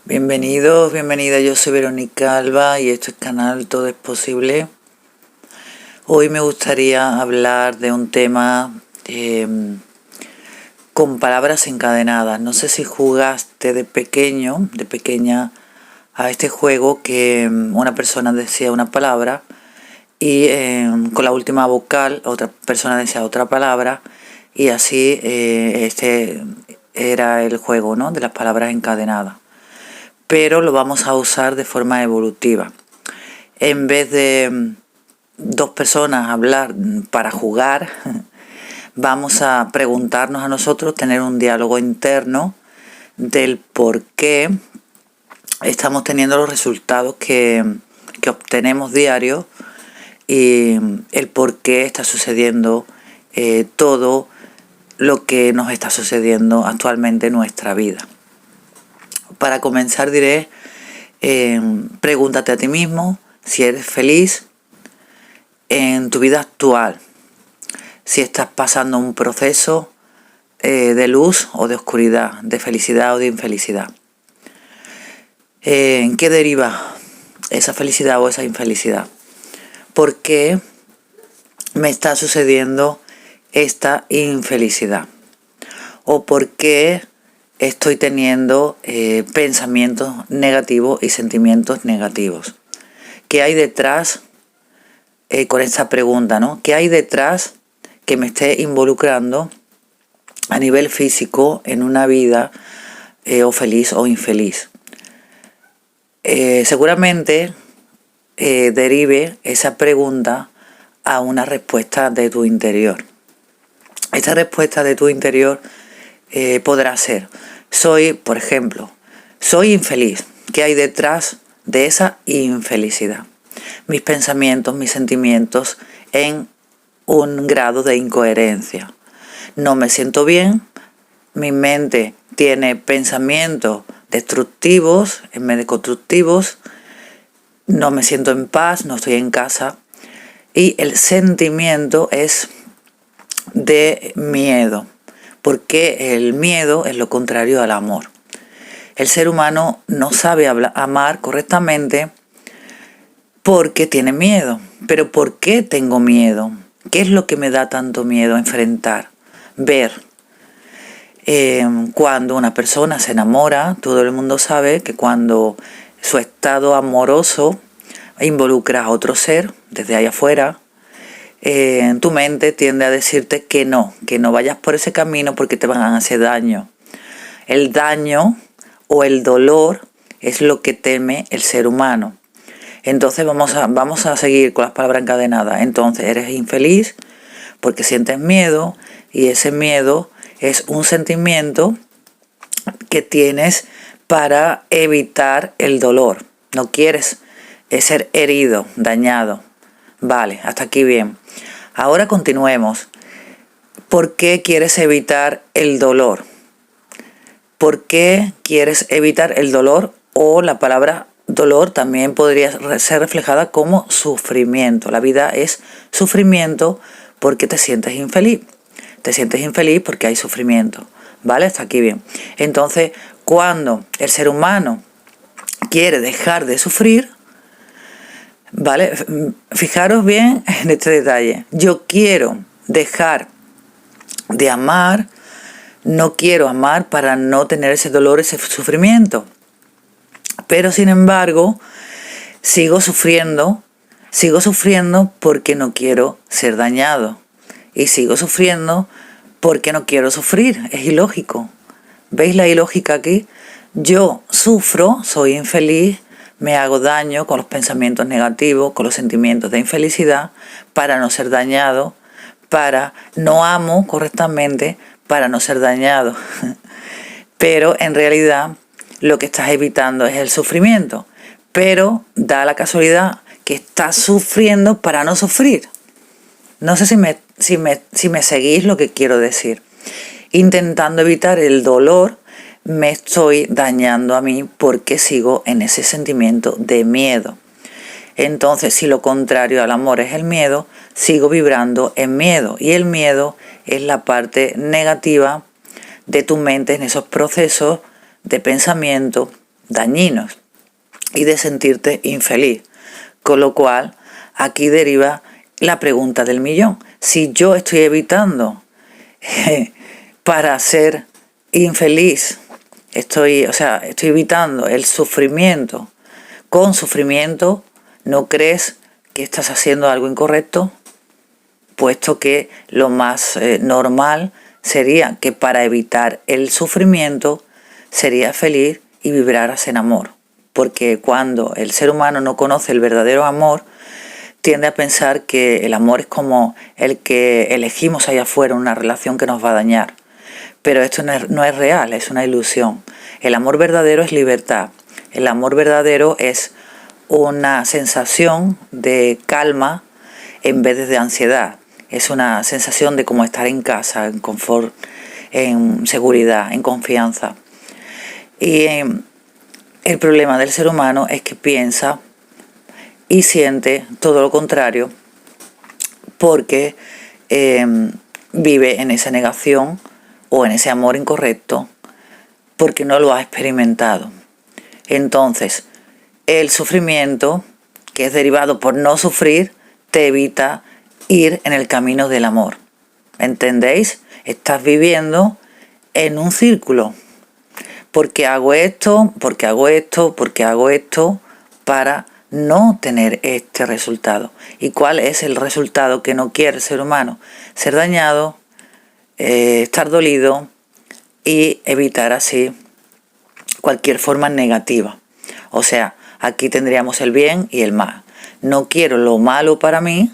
Bienvenidos, bienvenida, yo soy Verónica Alba y esto es canal Todo es Posible. Hoy me gustaría hablar de un tema con palabras encadenadas. No sé si jugaste de pequeño, de pequeña, a este juego que una persona decía una palabra y con la última vocal otra persona decía otra palabra y así este era el juego, ¿no?, de las palabras encadenadas. Pero lo vamos a usar de forma evolutiva. En vez de dos personas hablar para jugar, vamos a preguntarnos a nosotros, tener un diálogo interno del por qué estamos teniendo los resultados que obtenemos diarios y el por qué está sucediendo todo lo que nos está sucediendo actualmente en nuestra vida. Para comenzar diré, pregúntate a ti mismo si eres feliz en tu vida actual, si estás pasando un proceso de luz o de oscuridad, de felicidad o de infelicidad. ¿En qué deriva esa felicidad o esa infelicidad? ¿Por qué me está sucediendo esta infelicidad? ¿O por qué estoy teniendo pensamientos negativos y sentimientos negativos? ¿Qué hay detrás con esta pregunta, ¿no? ¿Qué hay detrás que me esté involucrando a nivel físico en una vida o feliz o infeliz? Seguramente derive esa pregunta a una respuesta de tu interior. Esta respuesta de tu interior podrá ser: por ejemplo, soy infeliz. ¿Qué hay detrás de esa infelicidad? Mis pensamientos, mis sentimientos en un grado de incoherencia. No me siento bien, mi mente tiene pensamientos destructivos en vez de constructivos, no me siento en paz, no estoy en casa, y el sentimiento es de miedo, porque el miedo es lo contrario al amor. El ser humano no sabe amar correctamente porque tiene miedo. Pero ¿por qué tengo miedo? ¿Qué es lo que me da tanto miedo enfrentar? Ver. Cuando una persona se enamora, todo el mundo sabe que cuando su estado amoroso involucra a otro ser desde allá afuera, tu mente tiende a decirte que no vayas por ese camino porque te van a hacer daño. El daño o el dolor es lo que teme el ser humano. Entonces vamos a seguir con las palabras encadenadas. Entonces eres infeliz porque sientes miedo, y ese miedo es un sentimiento que tienes para evitar el dolor. No quieres ser herido, dañado. Vale, hasta aquí bien. Ahora continuemos. ¿Por qué quieres evitar el dolor? ¿Por qué quieres evitar el dolor? O la palabra dolor también podría ser reflejada como sufrimiento. La vida es sufrimiento porque te sientes infeliz. Te sientes infeliz porque hay sufrimiento. ¿Vale? Hasta aquí bien. Entonces, cuando el ser humano quiere dejar de sufrir, ¿vale? Fijaros bien en este detalle. Yo quiero dejar de amar, no quiero amar para no tener ese dolor, ese sufrimiento. Pero sin embargo, sigo sufriendo porque no quiero ser dañado. Y sigo sufriendo porque no quiero sufrir. Es ilógico. ¿Veis la ilógica aquí? Yo sufro, soy infeliz, me hago daño con los pensamientos negativos, con los sentimientos de infelicidad, para no ser dañado, no amo correctamente, para no ser dañado. Pero en realidad lo que estás evitando es el sufrimiento. Pero da la casualidad que estás sufriendo para no sufrir. No sé si me seguís lo que quiero decir. Intentando evitar el dolor, me estoy dañando a mí porque sigo en ese sentimiento de miedo. Entonces, si lo contrario al amor es el miedo, sigo vibrando en miedo. Y el miedo es la parte negativa de tu mente en esos procesos de pensamiento, dañinos y de sentirte infeliz. Con lo cual, aquí deriva la pregunta del millón. Si yo estoy evitando para ser infeliz, estoy evitando el sufrimiento. Con sufrimiento, ¿no crees que estás haciendo algo incorrecto? Puesto que lo más normal sería que para evitar el sufrimiento serías feliz y vibraras en amor. Porque cuando el ser humano no conoce el verdadero amor, tiende a pensar que el amor es como el que elegimos allá afuera, una relación que nos va a dañar. Pero esto no es real, es una ilusión. El amor verdadero es libertad. El amor verdadero es una sensación de calma en vez de ansiedad. Es una sensación de como estar en casa, en confort, en seguridad, en confianza. Y el problema del ser humano es que piensa y siente todo lo contrario porque vive en esa negación o en ese amor incorrecto porque no lo ha experimentado. Entonces, el sufrimiento, que es derivado por no sufrir, te evita ir en el camino del amor. ¿Entendéis? Estás viviendo en un círculo. Porque hago esto, porque hago esto, porque hago esto, para no tener este resultado. ¿Y cuál es el resultado que no quiere el ser humano? Ser dañado, estar dolido y evitar así cualquier forma negativa. O sea, aquí tendríamos el bien y el mal. No quiero lo malo para mí,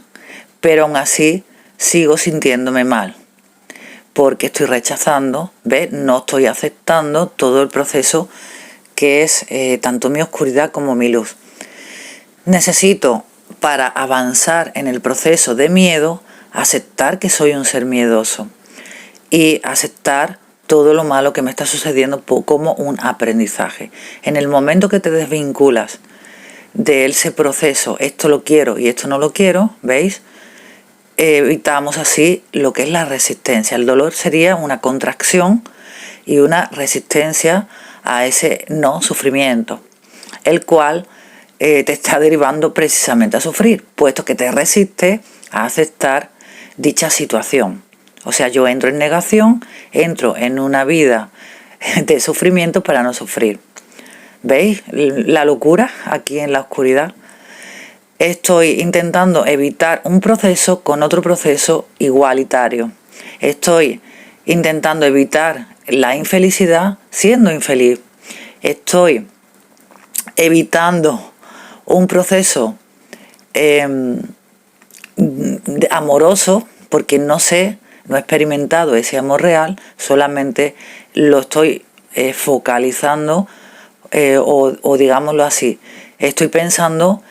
pero aún así sigo sintiéndome mal. Porque estoy rechazando, ¿ves? No estoy aceptando todo el proceso que es tanto mi oscuridad como mi luz. Necesito, para avanzar en el proceso de miedo, aceptar que soy un ser miedoso y aceptar todo lo malo que me está sucediendo como un aprendizaje. En el momento que te desvinculas de ese proceso, esto lo quiero y esto no lo quiero, ¿veis? Evitamos así lo que es la resistencia. El dolor sería una contracción y una resistencia a ese no sufrimiento, el cual te está derivando precisamente a sufrir, puesto que te resiste a aceptar dicha situación. O sea, yo entro en negación, entro en una vida de sufrimiento para no sufrir. ¿Veis la locura aquí en la oscuridad? Estoy intentando evitar un proceso con otro proceso igualitario. Estoy intentando evitar la infelicidad siendo infeliz. Estoy evitando un proceso amoroso porque no he experimentado ese amor real, solamente lo estoy focalizando o digámoslo así, estoy pensando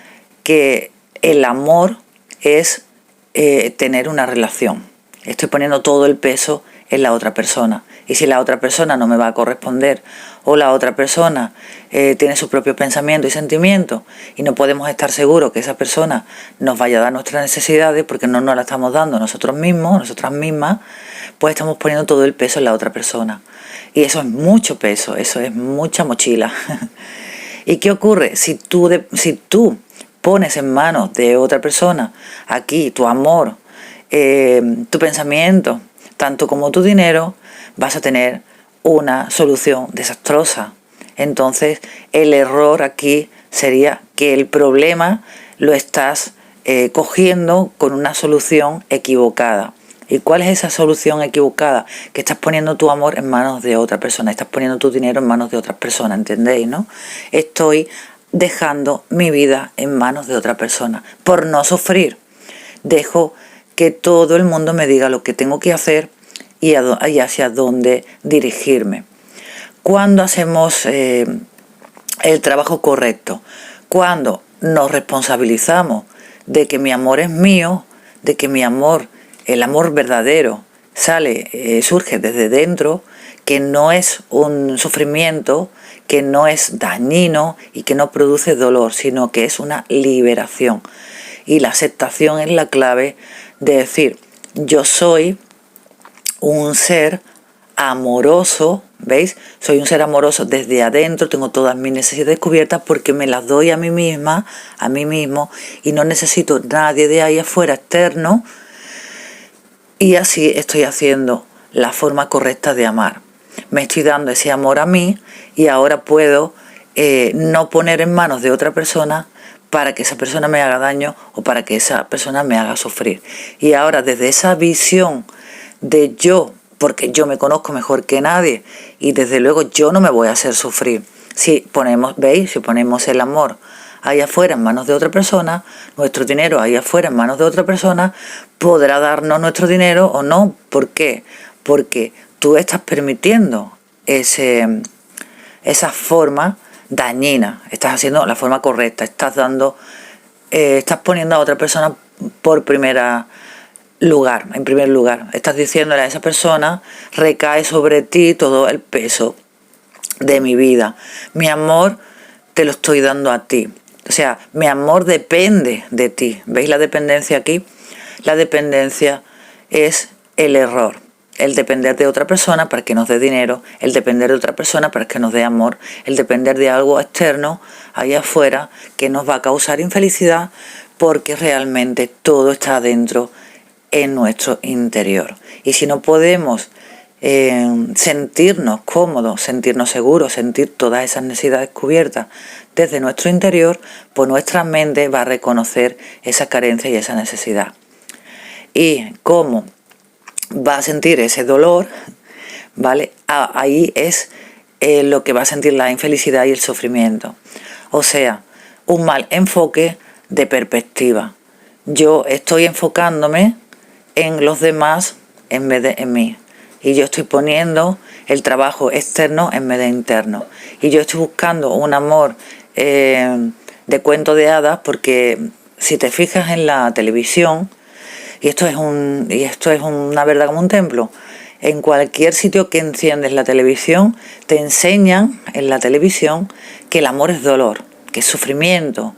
que el amor es tener una relación. Estoy poniendo todo el peso en la otra persona. Y si la otra persona no me va a corresponder o la otra persona tiene sus propios pensamientos y sentimientos y no podemos estar seguros que esa persona nos vaya a dar nuestras necesidades porque no nos las estamos dando nosotros mismos, nosotras mismas, pues estamos poniendo todo el peso en la otra persona. Y eso es mucho peso, eso es mucha mochila. ¿Y qué ocurre? Si tú pones en manos de otra persona aquí tu amor, tu pensamiento, tanto como tu dinero, vas a tener una solución desastrosa. Entonces, el error aquí sería que el problema lo estás cogiendo con una solución equivocada. ¿Y cuál es esa solución equivocada? Que estás poniendo tu amor en manos de otra persona, estás poniendo tu dinero en manos de otras personas, ¿entendéis, no? Estoy dejando mi vida en manos de otra persona por no sufrir. Dejo que todo el mundo me diga lo que tengo que hacer y hacia dónde dirigirme. Cuando hacemos el trabajo correcto, cuando nos responsabilizamos de que mi amor es mío, de que mi amor, el amor verdadero, surge desde dentro, que no es un sufrimiento, que no es dañino y que no produce dolor, sino que es una liberación. Y la aceptación es la clave de decir, yo soy un ser amoroso, ¿veis? Soy un ser amoroso desde adentro, tengo todas mis necesidades cubiertas porque me las doy a mí misma, a mí mismo, y no necesito nadie de ahí afuera externo, y así estoy haciendo la forma correcta de amar. Me estoy dando ese amor a mí y ahora puedo no poner en manos de otra persona para que esa persona me haga daño o para que esa persona me haga sufrir. Y ahora desde esa visión de yo, porque yo me conozco mejor que nadie y desde luego yo no me voy a hacer sufrir. Si ponemos, ¿veis? Si ponemos el amor ahí afuera en manos de otra persona, nuestro dinero ahí afuera en manos de otra persona, podrá darnos nuestro dinero o no. ¿Por qué? Porque tú estás permitiendo esa forma dañina, estás haciendo la forma correcta, estás poniendo a otra persona en primer lugar, estás diciéndole a esa persona, recae sobre ti todo el peso de mi vida, mi amor te lo estoy dando a ti, o sea, mi amor depende de ti. ¿Veis la dependencia aquí? La dependencia es el error. El depender de otra persona para que nos dé dinero, el depender de otra persona para que nos dé amor, el depender de algo externo, allá afuera, que nos va a causar infelicidad, porque realmente todo está adentro en nuestro interior. Y si no podemos sentirnos cómodos, sentirnos seguros, sentir todas esas necesidades cubiertas desde nuestro interior, pues nuestra mente va a reconocer esa carencia y esa necesidad. Y cómo va a sentir ese dolor, ¿vale? Ahí es lo que va a sentir la infelicidad y el sufrimiento. O sea, un mal enfoque de perspectiva. Yo estoy enfocándome en los demás en vez de en mí. Y yo estoy poniendo el trabajo externo en vez de interno. Y yo estoy buscando un amor de cuento de hadas, porque si te fijas en la televisión, y esto es una verdad como un templo, en cualquier sitio que enciendes la televisión, te enseñan en la televisión que el amor es dolor, que es sufrimiento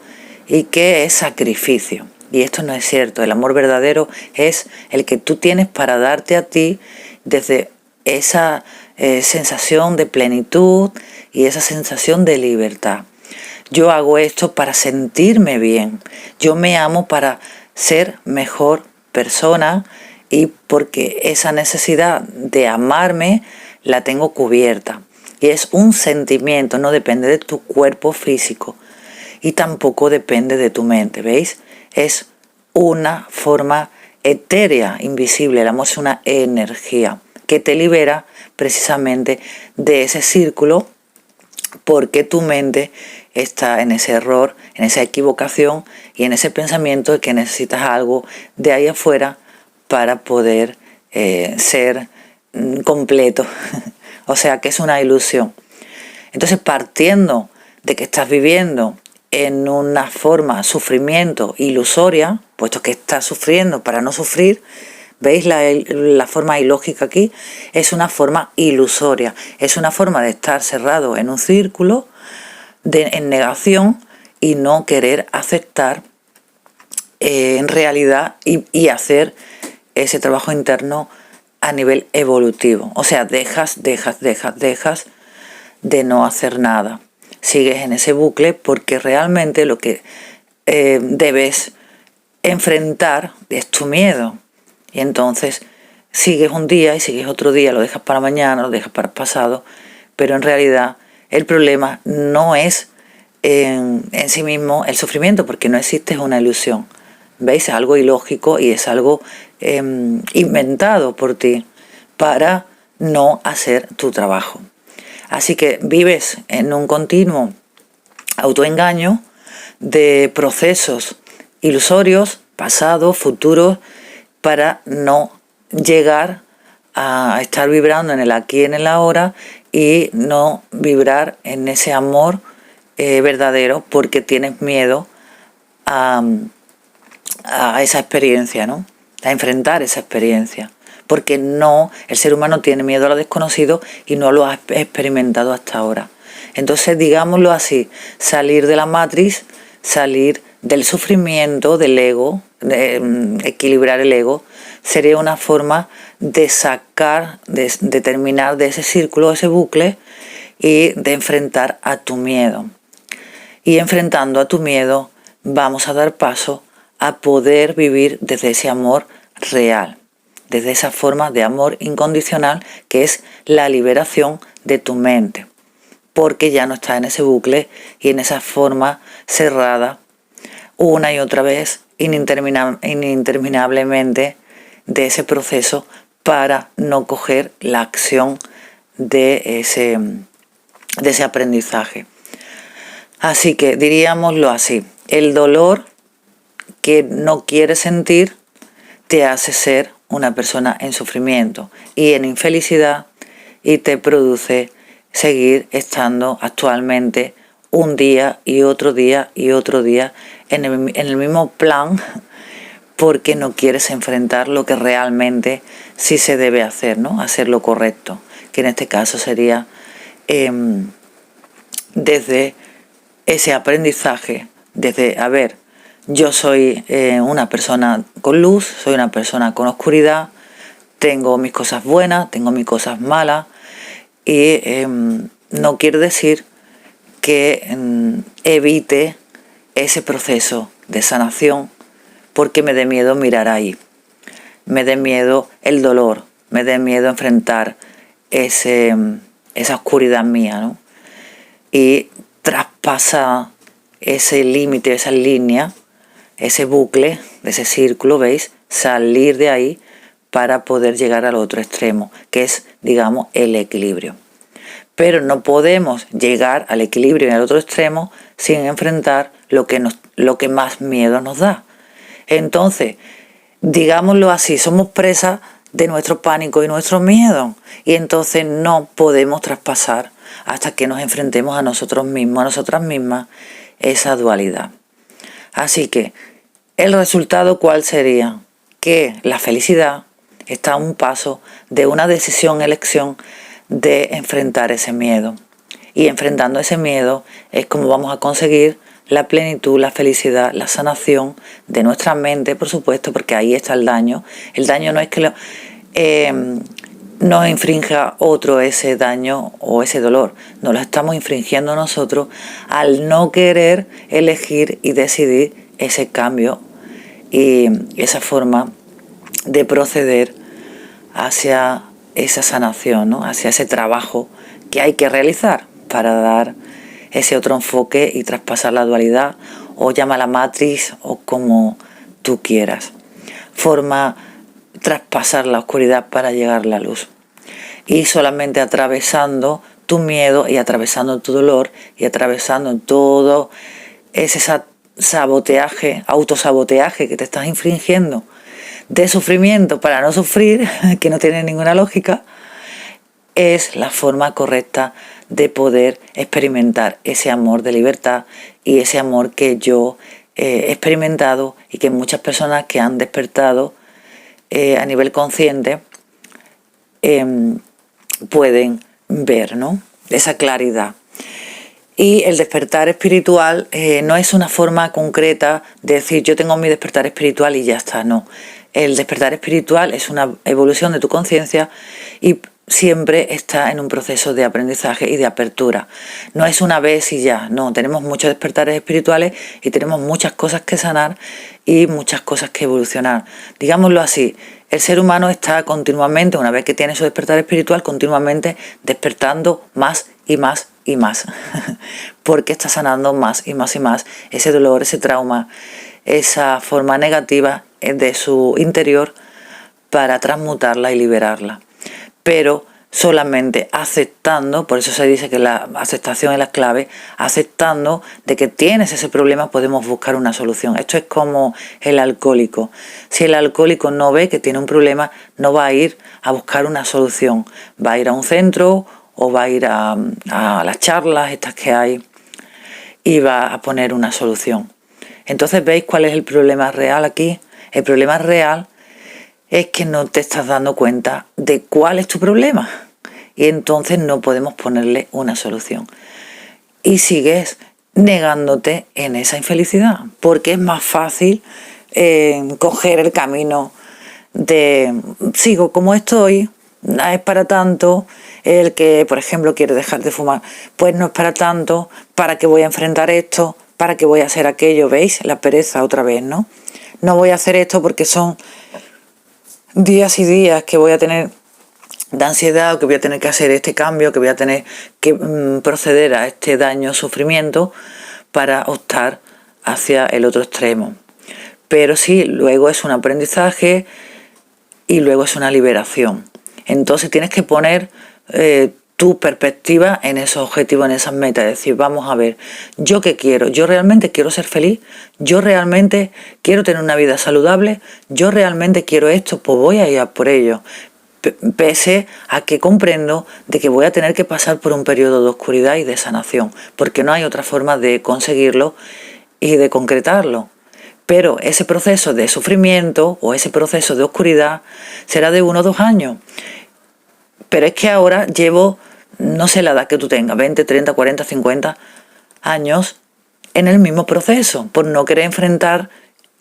y que es sacrificio. Y esto no es cierto. El amor verdadero es el que tú tienes para darte a ti desde esa sensación de plenitud y esa sensación de libertad. Yo hago esto para sentirme bien. Yo me amo para ser mejor persona y porque esa necesidad de amarme la tengo cubierta. Y es un sentimiento, no depende de tu cuerpo físico y tampoco depende de tu mente, ¿veis? Es una forma etérea, invisible. El amor es una energía que te libera precisamente de ese círculo, porque tu mente está en ese error, en esa equivocación y en ese pensamiento de que necesitas algo de ahí afuera para poder ser completo. O sea que es una ilusión. Entonces, partiendo de que estás viviendo en una forma de sufrimiento ilusoria, puesto que estás sufriendo para no sufrir, ¿veis la forma ilógica aquí? Es una forma ilusoria, es una forma de estar cerrado en un círculo, en negación y no querer aceptar en realidad y hacer ese trabajo interno a nivel evolutivo. O sea, dejas de no hacer nada. Sigues en ese bucle porque realmente lo que debes enfrentar es tu miedo. Y entonces sigues un día y sigues otro día, lo dejas para mañana, lo dejas para el pasado, pero en realidad el problema no es en sí mismo el sufrimiento, porque no existe, es una ilusión. ¿Veis? Es algo ilógico y es algo inventado por ti para no hacer tu trabajo. Así que vives en un continuo autoengaño de procesos ilusorios, pasados, futuros, para no llegar a estar vibrando en el aquí y en el ahora y no vibrar en ese amor verdadero, porque tienes miedo a esa experiencia, ¿no? A enfrentar esa experiencia. Porque el ser humano tiene miedo a lo desconocido y no lo ha experimentado hasta ahora. Entonces, digámoslo así, salir de la matriz, salir del sufrimiento, del ego, equilibrar el ego, sería una forma de sacar, de terminar de ese círculo, ese bucle, y de enfrentar a tu miedo. Y enfrentando a tu miedo vamos a dar paso a poder vivir desde ese amor real, desde esa forma de amor incondicional que es la liberación de tu mente, porque ya no estás en ese bucle y en esa forma cerrada una y otra vez ininterminablemente de ese proceso para no coger la acción de ese aprendizaje. Así que diríamoslo así, el dolor que no quieres sentir te hace ser una persona en sufrimiento y en infelicidad, y te produce seguir estando actualmente un día y otro día y otro día en el mismo plan, porque no quieres enfrentar lo que realmente sí se debe hacer, ¿no? Hacer lo correcto, que en este caso sería desde ese aprendizaje, desde, a ver, yo soy una persona con luz, soy una persona con oscuridad, tengo mis cosas buenas, tengo mis cosas malas, y no quiere decir que evite ese proceso de sanación porque me dé miedo mirar ahí, me dé miedo el dolor, me dé miedo enfrentar esa oscuridad mía, ¿no? Y traspasar ese límite, esa línea, ese bucle, de ese círculo, ¿veis? Salir de ahí para poder llegar al otro extremo, que es, digamos, el equilibrio. Pero no podemos llegar al equilibrio en el otro extremo sin enfrentar lo que más miedo nos da. Entonces, digámoslo así, somos presas de nuestro pánico y nuestro miedo, y entonces no podemos traspasar hasta que nos enfrentemos a nosotros mismos, a nosotras mismas, esa dualidad. Así que, ¿el resultado cuál sería? Que la felicidad está a un paso de una decisión, elección de enfrentar ese miedo. Y enfrentando ese miedo es como vamos a conseguir la plenitud, la felicidad, la sanación de nuestra mente, por supuesto, porque ahí está el daño. El daño no es que nos infrinja otro ese daño o ese dolor, nos lo estamos infringiendo nosotros al no querer elegir y decidir ese cambio y esa forma de proceder hacia esa sanación, ¿no? Hacia ese trabajo que hay que realizar para dar ese otro enfoque y traspasar la dualidad, o llámala matriz o como tú quieras. Forma traspasar la oscuridad para llegar a la luz. Y solamente atravesando tu miedo y atravesando tu dolor y atravesando todo ese saboteaje, autosaboteaje que te estás infringiendo de sufrimiento para no sufrir, que no tiene ninguna lógica, es la forma correcta de poder experimentar ese amor de libertad y ese amor que yo he experimentado y que muchas personas que han despertado a nivel consciente pueden ver, ¿no? Esa claridad. Y el despertar espiritual no es una forma concreta de decir yo tengo mi despertar espiritual y ya está, no. El despertar espiritual es una evolución de tu conciencia y siempre está en un proceso de aprendizaje y de apertura. No es una vez y ya, no. Tenemos muchos despertares espirituales y tenemos muchas cosas que sanar y muchas cosas que evolucionar. Digámoslo así, el ser humano está continuamente, una vez que tiene su despertar espiritual, continuamente despertando más y más y más, porque está sanando más y más y más ese dolor, ese trauma, esa forma negativa de su interior para transmutarla y liberarla. Pero solamente aceptando, por eso se dice que la aceptación es la clave, aceptando de que tienes ese problema podemos buscar una solución. Esto es como el alcohólico. Si el alcohólico no ve que tiene un problema, no va a ir a buscar una solución. Va a ir a un centro o va a ir a las charlas estas que hay y va a poner una solución. Entonces, ¿veis cuál es el problema real aquí? El problema real es que no te estás dando cuenta de cuál es tu problema y entonces no podemos ponerle una solución. Y sigues negándote en esa infelicidad porque es más fácil coger el camino de sigo como estoy, no es para tanto. El que, por ejemplo, quiere dejar de fumar, pues no es para tanto. ¿Para qué voy a enfrentar esto? ¿Para qué voy a hacer aquello? ¿Veis? La pereza otra vez, ¿no? No voy a hacer esto porque son días y días que voy a tener de ansiedad, o que voy a tener que hacer este cambio, que voy a tener que proceder a este daño, sufrimiento, para optar hacia el otro extremo. Pero sí, luego es un aprendizaje y luego es una liberación. Entonces tienes que poner tu perspectiva en esos objetivos, en esas metas. Es decir, vamos a ver, ¿yo qué quiero? ¿Yo realmente quiero ser feliz? ¿Yo realmente quiero tener una vida saludable? ¿Yo realmente quiero esto? Pues voy a ir a por ello. Pese a que comprendo de que voy a tener que pasar por un periodo de oscuridad y de sanación, porque no hay otra forma de conseguirlo y de concretarlo. Pero ese proceso de sufrimiento o ese proceso de oscuridad será de 1 o 2 años. Pero es que ahora llevo, no sé la edad que tú tengas, 20, 30, 40, 50 años en el mismo proceso. Por no querer enfrentar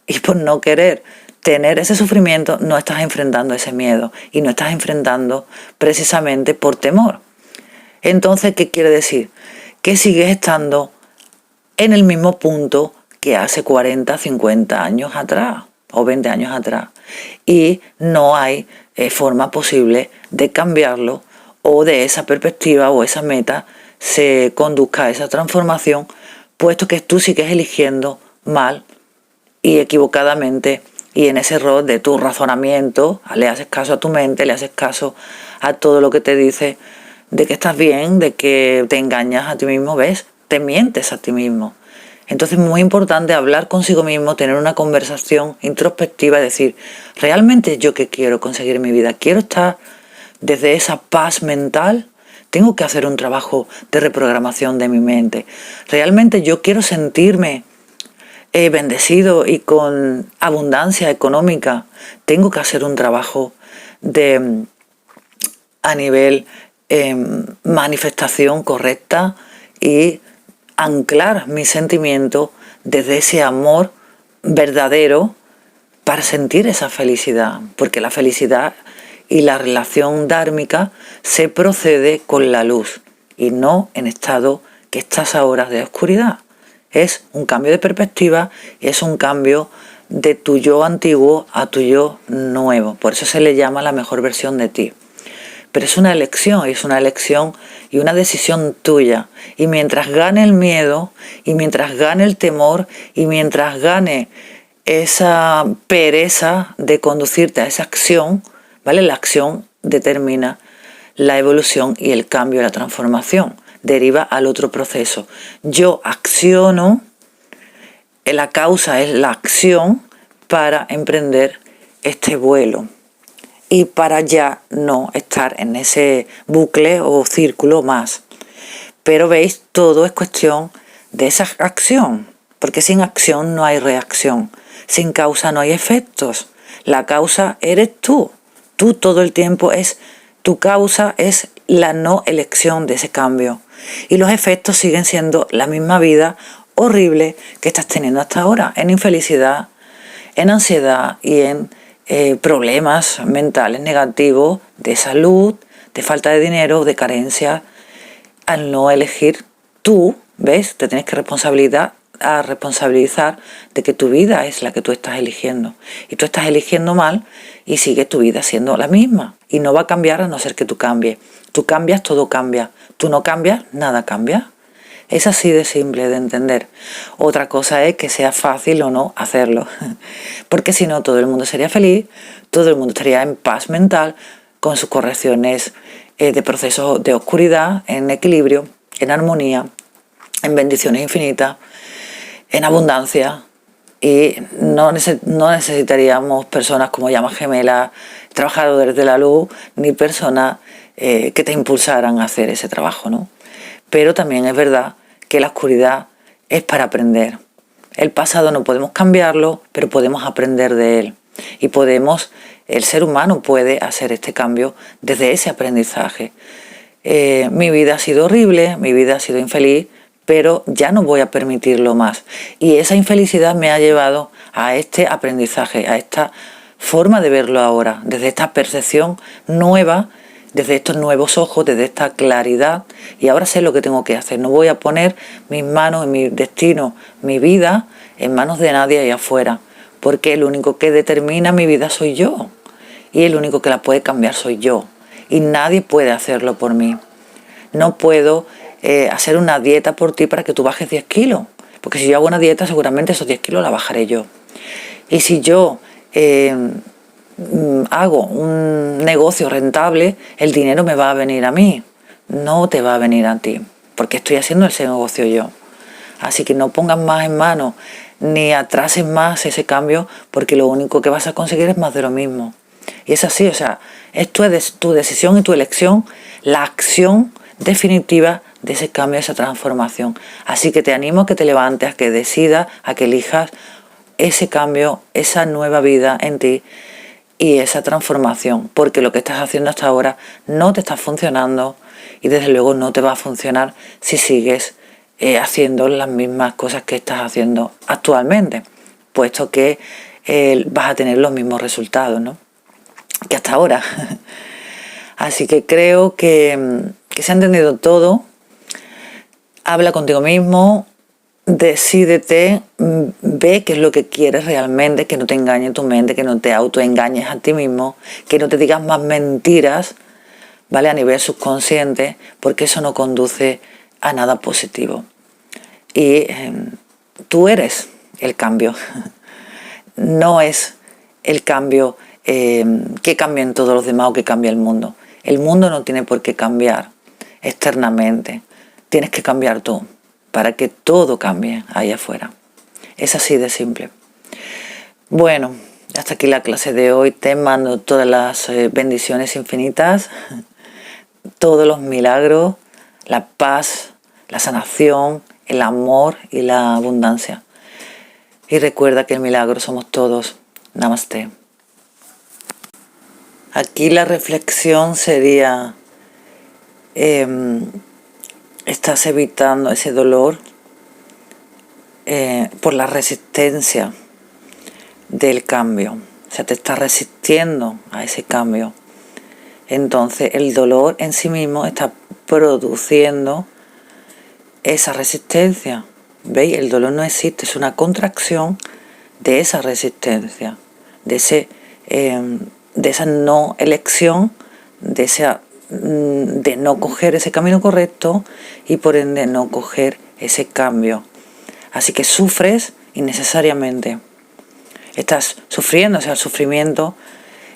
y por no querer tener ese sufrimiento, no estás enfrentando ese miedo y no estás enfrentando precisamente por temor. Entonces, ¿qué quiere decir? Que sigues estando en el mismo punto que hace 40, 50 años atrás o 20 años atrás. Y no hay forma posible de cambiarlo, o de esa perspectiva o esa meta se conduzca a esa transformación, puesto que tú sigues eligiendo mal y equivocadamente, y en ese error de tu razonamiento, le haces caso a tu mente, le haces caso a todo lo que te dice de que estás bien, de que te engañas a ti mismo, ¿ves? Te mientes a ti mismo. Entonces es muy importante hablar consigo mismo, tener una conversación introspectiva y decir, ¿realmente yo qué quiero conseguir en mi vida? ¿Quiero estar desde esa paz mental? Tengo que hacer un trabajo de reprogramación de mi mente. ¿Realmente yo quiero sentirme bendecido y con abundancia económica? Tengo que hacer un trabajo a nivel manifestación correcta y anclar mi sentimiento desde ese amor verdadero para sentir esa felicidad, porque la felicidad y la relación dármica se procede con la luz y no en estado que estás ahora de oscuridad. Es un cambio de perspectiva y es un cambio de tu yo antiguo a tu yo nuevo. Por eso se le llama la mejor versión de ti. Pero es una elección y una decisión tuya. Y mientras gane el miedo, y mientras gane el temor, y mientras gane esa pereza de conducirte a esa acción, ¿vale? La acción determina la evolución y el cambio, la transformación. Deriva al otro proceso. Yo acciono, la causa es la acción para emprender este vuelo y para ya no estar en ese bucle o círculo más. Pero veis, todo es cuestión de esa acción, porque sin acción no hay reacción, sin causa no hay efectos. La causa eres tú. Tú todo el tiempo tu causa es la no elección de ese cambio. Y los efectos siguen siendo la misma vida horrible que estás teniendo hasta ahora, en infelicidad, en ansiedad y en problemas mentales negativos de salud, de falta de dinero, de carencia. Al no elegir tú, ¿ves? Te tienes que responsabilizar de que tu vida es la que tú estás eligiendo. Y tú estás eligiendo mal y sigue tu vida siendo la misma. Y no va a cambiar a no ser que tú cambies. Tú cambias, todo cambia. Tú no cambias, nada cambia. Es así de simple de entender. Otra cosa es que sea fácil o no hacerlo. Porque si no, todo el mundo sería feliz, todo el mundo estaría en paz mental, con sus correcciones de procesos de oscuridad, en equilibrio, en armonía, en bendiciones infinitas, en abundancia. Y no necesitaríamos personas como llamas gemelas, trabajadores de la luz, ni personas que te impulsaran a hacer ese trabajo, ¿no? Pero también es verdad que la oscuridad es para aprender. El pasado no podemos cambiarlo, pero podemos aprender de él. Y el ser humano puede hacer este cambio desde ese aprendizaje. Mi vida ha sido horrible, mi vida ha sido infeliz, pero ya no voy a permitirlo más. Y esa infelicidad me ha llevado a este aprendizaje, a esta forma de verlo ahora, desde esta percepción nueva, desde estos nuevos ojos, desde esta claridad, y ahora sé lo que tengo que hacer. No voy a poner mis manos, mi destino, mi vida en manos de nadie ahí afuera, porque el único que determina mi vida soy yo, y el único que la puede cambiar soy yo, y nadie puede hacerlo por mí. No puedo hacer una dieta por ti para que tú bajes 10 kilos, porque si yo hago una dieta seguramente esos 10 kilos la bajaré yo. Y si yo hago un negocio rentable, el dinero me va a venir a mí, no te va a venir a ti, porque estoy haciendo ese negocio yo. Así que no pongas más en mano, ni atrases más ese cambio, porque lo único que vas a conseguir es más de lo mismo. Y es así, o sea, esto es tu decisión y tu elección, la acción definitiva de ese cambio, de esa transformación. Así que te animo a que te levantes, a que decidas, a que elijas ese cambio, esa nueva vida en ti y esa transformación, porque lo que estás haciendo hasta ahora no te está funcionando y desde luego no te va a funcionar si sigues haciendo las mismas cosas que estás haciendo actualmente, puesto que vas a tener los mismos resultados, ¿no?, que hasta ahora. Así que creo que se ha entendido todo. Habla contigo mismo, decídete, ve qué es lo que quieres realmente, que no te engañe tu mente, que no te autoengañes a ti mismo, que no te digas más mentiras, ¿vale?, a nivel subconsciente, porque eso no conduce a nada positivo. Y tú eres el cambio, no es el cambio que cambien todos los demás o que cambie el mundo. El mundo no tiene por qué cambiar externamente, tienes que cambiar tú para que todo cambie ahí afuera. Es así de simple. Bueno, hasta aquí la clase de hoy. Te mando todas las bendiciones infinitas, todos los milagros, la paz, la sanación, el amor y la abundancia. Y recuerda que el milagro somos todos. Namaste. Aquí la reflexión sería, estás evitando ese dolor por la resistencia del cambio. O sea, te estás resistiendo a ese cambio. Entonces el dolor en sí mismo está produciendo esa resistencia. ¿Veis? El dolor no existe, es una contracción de esa resistencia, de esa no elección, de no coger ese camino correcto y por ende no coger ese cambio. Así que sufres innecesariamente. Estás sufriendo, o sea, el sufrimiento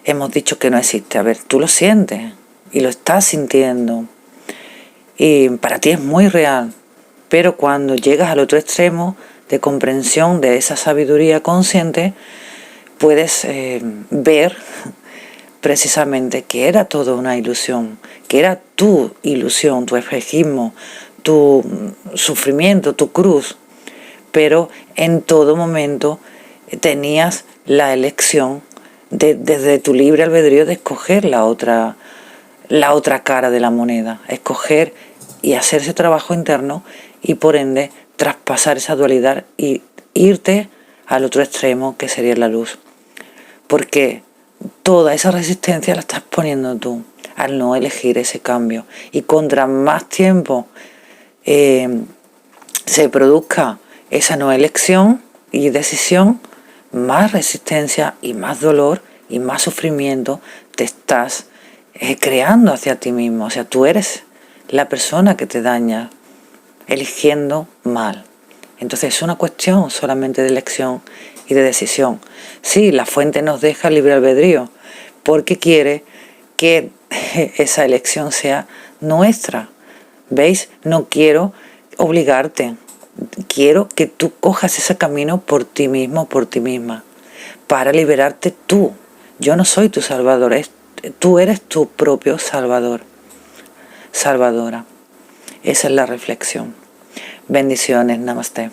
hemos dicho que no existe. A ver, tú lo sientes y lo estás sintiendo y para ti es muy real, pero cuando llegas al otro extremo de comprensión de esa sabiduría consciente, puedes ver precisamente que era todo una ilusión, que era tu ilusión, tu espejismo, tu sufrimiento, tu cruz, pero en todo momento tenías la elección desde tu libre albedrío de escoger la otra cara de la moneda, escoger y hacer ese trabajo interno y por ende traspasar esa dualidad y irte al otro extremo que sería la luz. Porque toda esa resistencia la estás poniendo tú al no elegir ese cambio. Y contra más tiempo se produzca esa no elección y decisión, más resistencia y más dolor y más sufrimiento te estás creando hacia ti mismo. O sea, tú eres la persona que te daña eligiendo mal. Entonces es una cuestión solamente de elección y de decisión. Sí, la fuente nos deja libre albedrío porque quiere que esa elección sea nuestra. ¿Veis? No quiero obligarte. Quiero que tú cojas ese camino por ti mismo, por ti misma, para liberarte tú. Yo no soy tu salvador, tú eres tu propio salvador, salvadora. Esa es la reflexión. Bendiciones, namaste.